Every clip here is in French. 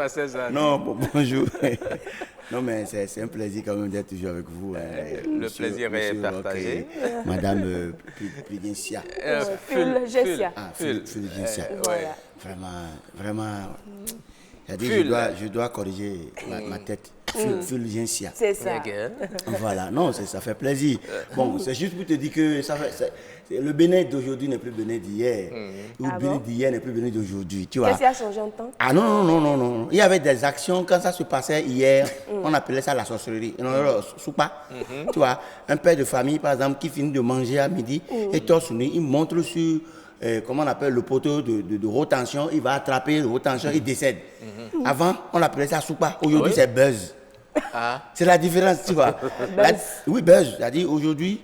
pas 16 ans. Non, bonjour. Non, mais c'est un plaisir quand même d'être toujours avec vous. Le plaisir est partagé. Madame Fulgencia. Fulgencia. Ah, Fulgencia. Voilà. Vraiment. Je dois corriger ma tête. Fulgencia. C'est ça. Voilà, non, ça fait plaisir. Bon, c'est juste pour te dire que le Bénin d'aujourd'hui n'est plus Bénin d'hier. Ou Ah Bénin bon? d'hier n'est plus Bénin d'aujourd'hui. Tu vois. Qu'est-ce qui a changé en temps? Ah non. Il y avait des actions, quand ça se passait hier, on appelait ça la sorcellerie. Non, soupa. Tu vois, un père de famille, par exemple, qui finit de manger à midi, et torse nu, il montre sur, comment on appelle, le poteau de haute tension, il va attraper le haute tension, il décède. Avant, on appelait ça soupa. Aujourd'hui, c'est buzz. Ah. C'est la différence, tu vois. Oui, buzz. C'est-à-dire, aujourd'hui,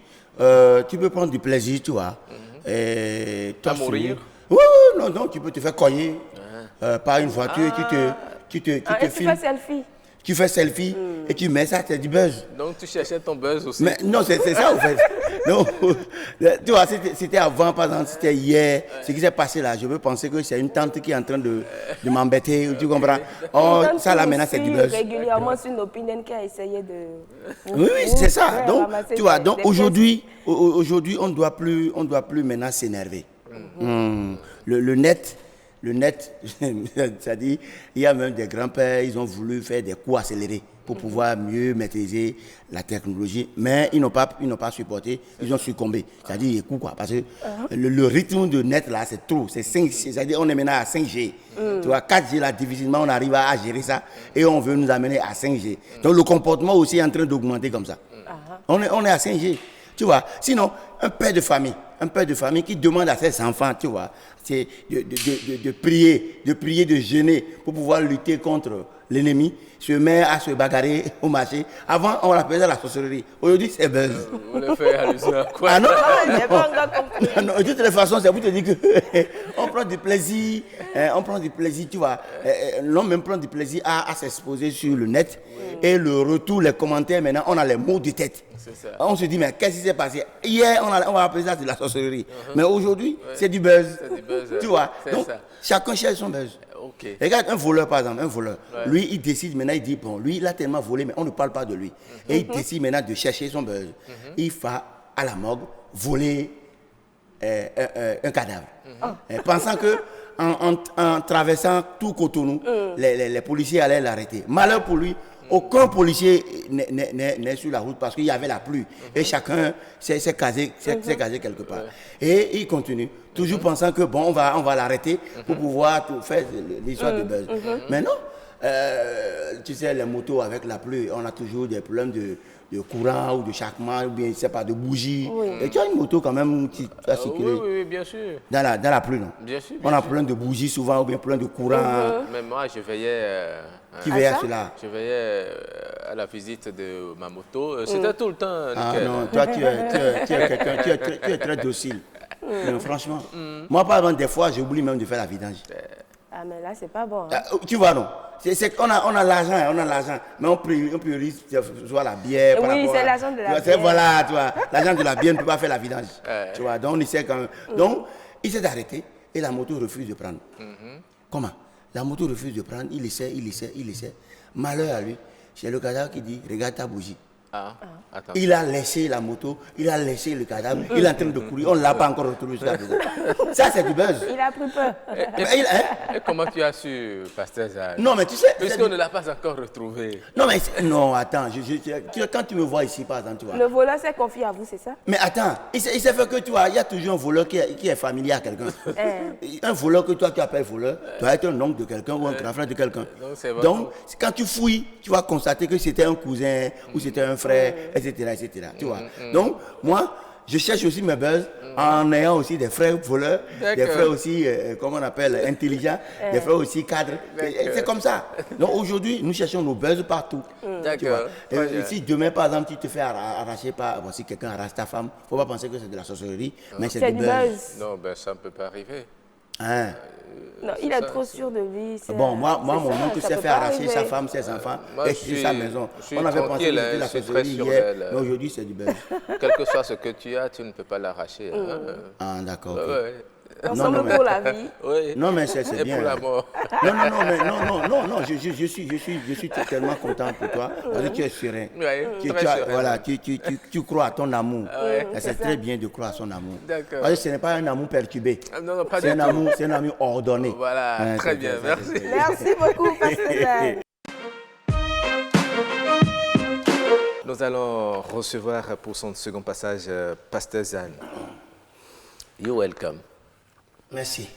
tu peux prendre du plaisir, tu vois. Torse mourir? Oui, non, tu peux te faire cogner par une voiture et tu te Et tu filmes. fais selfie. Tu fais selfie et tu mets ça, c'est du buzz. Donc tu cherchais ton buzz aussi. Mais non, c'est ça en fait. Non, tu vois, c'était avant, par exemple, c'était hier. Ce qui s'est passé là, je veux penser que c'est une tante qui est en train de m'embêter, tu comprends? Oh, ça là maintenant c'est du buzz. Régulièrement sur une opinion qui a essayé de. Oui, c'est ça. Donc, ramasser tu vois, des- donc des aujourd'hui, on doit plus maintenant s'énerver. Le net, c'est-à-dire, il y a même des grands-pères, ils ont voulu faire des coups accélérés pour pouvoir mieux maîtriser la technologie, mais ils n'ont pas supporté, ils ont succombé. C'est-à-dire, les coups, quoi, parce que le rythme de net, là, c'est trop, c'est 5G, c'est-à-dire, on est maintenant à 5G. Tu vois, 4G, là, difficilement, on arrive à gérer ça, et on veut nous amener à 5G. Donc, le comportement aussi est en train d'augmenter comme ça. On est à 5G. Tu vois, sinon, un père de famille qui demande à ses enfants, tu vois, c'est de prier, de jeûner pour pouvoir lutter contre l'ennemi, se met à se bagarrer au marché. Avant, on l'appelait la sorcellerie. Aujourd'hui, c'est buzz. Vous le faites allusion à quoi? Ah non, J'ai pas encore compris. non, de toutes les façons, c'est pour te dire que on prend du plaisir, tu vois. L'homme même prend du plaisir à s'exposer sur le net. Et le retour, les commentaires, maintenant, on a les mots de tête. Ça. On se dit, mais qu'est-ce qui s'est passé? Hier, on va appeler ça de la sorcellerie. Mais aujourd'hui, c'est du buzz. C'est du buzz. Tu vois? C'est Donc, ça. chacun cherche son buzz. Ok. Regarde un voleur, par exemple, lui, il décide maintenant, il dit, bon, lui, il a tellement volé, mais on ne parle pas de lui. Et il décide maintenant de chercher son buzz. Il va à la morgue voler un cadavre. Pensant que en traversant tout Cotonou, les policiers allaient l'arrêter. Malheur pour lui, aucun policier n'est sur la route parce qu'il y avait la pluie. Et chacun s'est casé quelque part. Et il continue, toujours pensant que bon, on va l'arrêter pour pouvoir faire l'histoire de buzz. Mais non, tu sais, les motos avec la pluie, on a toujours des problèmes de courant ou de chacun, ou bien, je sais pas, de bougie. Et tu as une moto quand même qui va circuler Oui, bien sûr. dans la pluie, non? Bien sûr. On a plein de bougies souvent, ou bien plein de courant. Mais moi, je veillais. Qui veille à cela? Je veillais à la visite de ma moto. C'était tout le temps Ah nickel. non, toi tu es quelqu'un, tu es très docile. Mais franchement, moi par exemple, des fois, j'oublie même de faire la vidange. Ah, mais là, c'est pas bon. Hein. Tu vois, non? On a l'argent, mais on priorise soit la bière. par Oui, rapport c'est à- l'argent de la tu vois, bière. Voilà, tu vois, l'argent de la bière ne peut pas faire la vidange. Tu vois, donc on essaie quand même. Donc, il s'est arrêté et la moto refuse de prendre. Comment? La moto refuse de prendre, il essaie. Malheur à lui, c'est le cadavre qui dit, regarde ta bougie. Attends. Il a laissé la moto, il a laissé le cadavre, il est en train de courir, on ne l'a pas encore retrouvé jusqu'à présent. Ça, c'est du buzz. Il a pris peur. Et comment tu as su, Pasteur Zahar? Non, mais tu sais. Puisqu'on ne l'a pas encore retrouvé. Non, mais non, attends, quand tu me vois ici, par exemple, tu vois. Le voleur s'est confié à vous, c'est ça? Mais attends, il s'est fait que tu vois, il y a toujours un voleur qui est familier à quelqu'un. Un voleur que toi tu appelles voleur doit être un oncle de quelqu'un ou un grand frère de quelqu'un. Donc, quand tu fouilles, tu vas constater que c'était un cousin ou c'était un frère, etc. Tu vois. Donc, moi, je cherche aussi mes buzz en ayant aussi des frères voleurs, des frères aussi, comment on appelle, intelligents, des frères aussi cadres. C'est comme ça. Donc aujourd'hui, nous cherchons nos buzz partout. Tu vois. Si demain, par exemple, tu te fais arracher par, bon, si quelqu'un arrache ta femme, il ne faut pas penser que c'est de la sorcellerie, mais c'est du buzz. Non, ben ça ne peut pas arriver. Hein? Non, il est trop sûr de lui. Bon, moi mon oncle s'est fait arracher sa femme, ses enfants et sa maison. On avait pensé que c'était la sorcellerie hier, mais aujourd'hui c'est du buzz. Quel que soit ce que tu as, tu ne peux pas l'arracher. Ah, d'accord. Ensemble pour la vie. Oui. Non, mais c'est Et bien. pour la mort. Non, non, non, mais non, je suis tellement content pour toi parce que tu es serein. Ouais, Tu, très tu as- serein. voilà, tu crois à ton amour. Ouais. Et c'est très bien de croire à son amour. D'accord. Parce que ce n'est pas un amour perturbé. Non, non, pas C'est du un tout. amour, c'est un amour ordonné. Voilà, Hein, très c'est- bien, c'est- merci. c'est- Merci beaucoup, Pasteur Zane. Nous allons recevoir pour son second passage Pasteur Zane. You're welcome. Merci.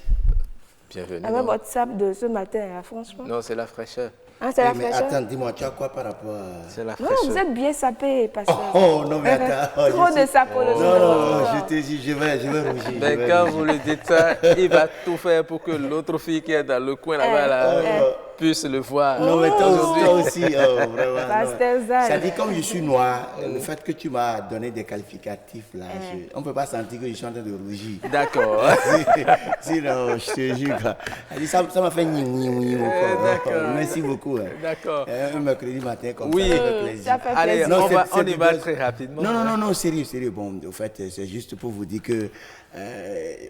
Bienvenue. Avec Non, votre sable de ce matin, là, franchement. non, c'est la fraîcheur. Ah, c'est la Mais fraîcheur. attends, dis-moi, tu as quoi par rapport à... C'est la Non, fraîcheur. vous êtes bien sapé, Pasteur. Oh, non, mais attends. Trop de sapologie. Non, non, je te dis, je vais rougir. je Mais vais quand rougir. vous lui dites ça, il va tout faire pour que l'autre fille qui est dans le coin là-bas là, puisse le voir. Non, mais toi aussi, oh, vraiment. Pasteur non. Zane. Ça dit, comme je suis noir, le fait que tu m'as donné des qualificatifs, là, on ne peut pas sentir que je suis en train de rougir. D'accord. Sinon, je te jure, quoi. Elle dit, ça m'a fait ni au corps. d'accord. Merci beaucoup. Hein. D'accord. Un mercredi matin comme Oui. ça, ça fait plaisir. Ça fait Allez, plaisir. Non, on y va buzz. très rapidement. Non, sérieux. Bon, au fait, c'est juste pour vous dire que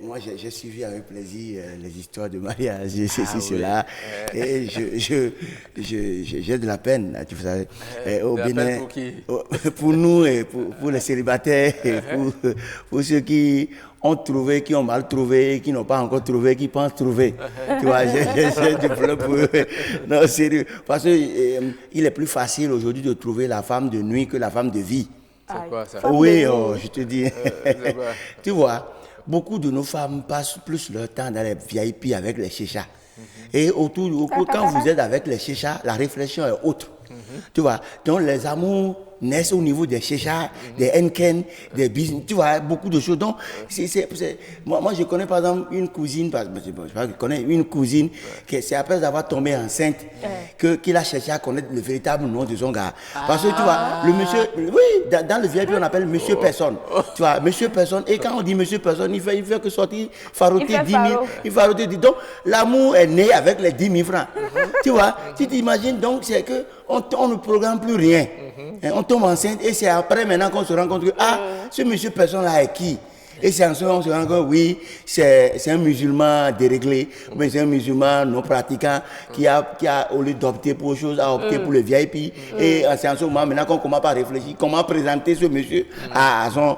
moi, j'ai suivi avec plaisir les histoires de mariage, ceci, cela. Et j'ai de la peine, tu sais, au de la Bénin. peine pour qui? Pour nous et pour les célibataires, et pour ceux qui ont trouvé, qui ont mal trouvé, qui n'ont pas encore trouvé, qui pensent trouver. Tu vois, j'ai du problème pour eux. Non, sérieux. Parce que il est plus facile aujourd'hui de trouver la femme de nuit que la femme de vie. C'est quoi ça? Femme Oui, de oh, nuit. je te dis. c'est quoi? Tu vois, beaucoup de nos femmes passent plus leur temps dans les VIP avec les chichas. Et quand vous êtes avec les chichas, la réflexion est autre. Tu vois, donc les amours naissent au niveau des chichas, des Henken, des business, tu vois, beaucoup de choses. Donc, moi, je connais par exemple une cousine, je connais une cousine, qui c'est après avoir tombé enceinte qu'il a cherché à connaître le véritable nom de son gars. Parce que tu vois, le monsieur, oui, dans le VIP, on appelle monsieur personne. Tu vois, monsieur personne. Et quand on dit monsieur personne, il fait que sortir, faroter Il fait 10 000. faro. Il faroter 10 000. Donc, l'amour est né avec les 10 000 francs. Tu vois, tu t'imagines donc, c'est que on ne programme plus rien. Hein, on tombe enceinte et c'est après maintenant qu'on se rend compte que ce monsieur personne-là est qui? Et c'est en ce moment qu'on se rend compte, oui, c'est un musulman déréglé, mais c'est un musulman non pratiquant qui a au lieu d'opter pour autre chose, a opté pour le VIP. Et c'est en ce moment maintenant qu'on commence à réfléchir comment présenter ce monsieur à son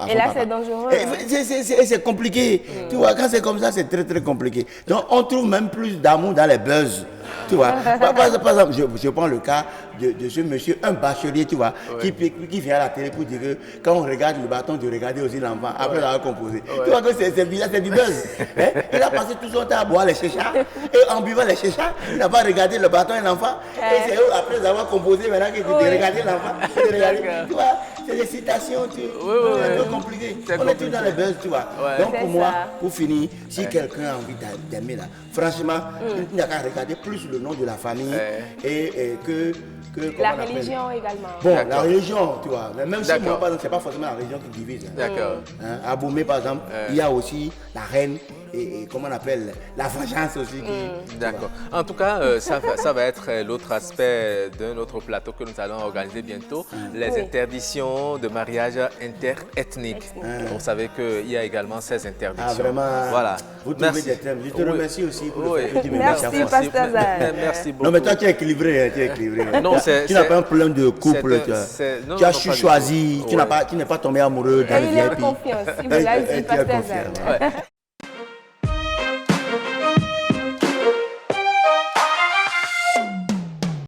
Et là, papa. c'est dangereux. Et c'est compliqué. Tu vois, quand c'est comme ça, c'est très très compliqué. Donc on trouve même plus d'amour dans les buzz. Tu vois, par exemple, je prends le cas de ce monsieur, un bachelier, tu vois, qui vient à la télé pour dire que quand on regarde le bâton, de regarder aussi l'enfant après l'avoir composé. Tu vois que c'est bizarre, c'est du buzz. Hein? Il a passé tout son temps à boire les chéchas et en buvant les chéchas, il n'a pas regardé le bâton et l'enfant. Et c'est eux, après avoir composé, maintenant qu'il dit de regarder l'enfant. Tu vois, c'est des citations, c'est un peu compliqué. On est tous dans les buzz, tu vois. Donc pour moi, pour finir, si quelqu'un a envie d'aimer là, franchement, il n'a qu'à regarder plus le nom de la famille et que La comment on appelle? religion également. Bon, la religion, tu vois. Même si moi, par exemple, c'est pas forcément la religion qui divise. Hein. D'accord. Hein, à Boumé, par exemple, il y a aussi la reine et comment on appelle la vengeance aussi. D'accord. En tout cas, ça va être l'autre aspect d'un autre plateau que nous allons organiser bientôt, les interdictions de mariage interethnique. Vous savez qu'il y a également ces interdictions. Ah, vraiment. Voilà. Vous trouvez des thèmes. Je te remercie aussi pour le fait que tu me Merci, mets à fond. Pasteur Zane. Merci beaucoup. Non, mais toi, tu es équilibré. Hein, tu es équilibré. Non, tu n'as pas un problème de couple. non, Tu as non, pas du choisi. tout. Tu n'es pas tombé amoureux dans Et le il est en VIP. confiance. Il vous l'a dit, Tu es Pasteur confiant. Zane. Ouais.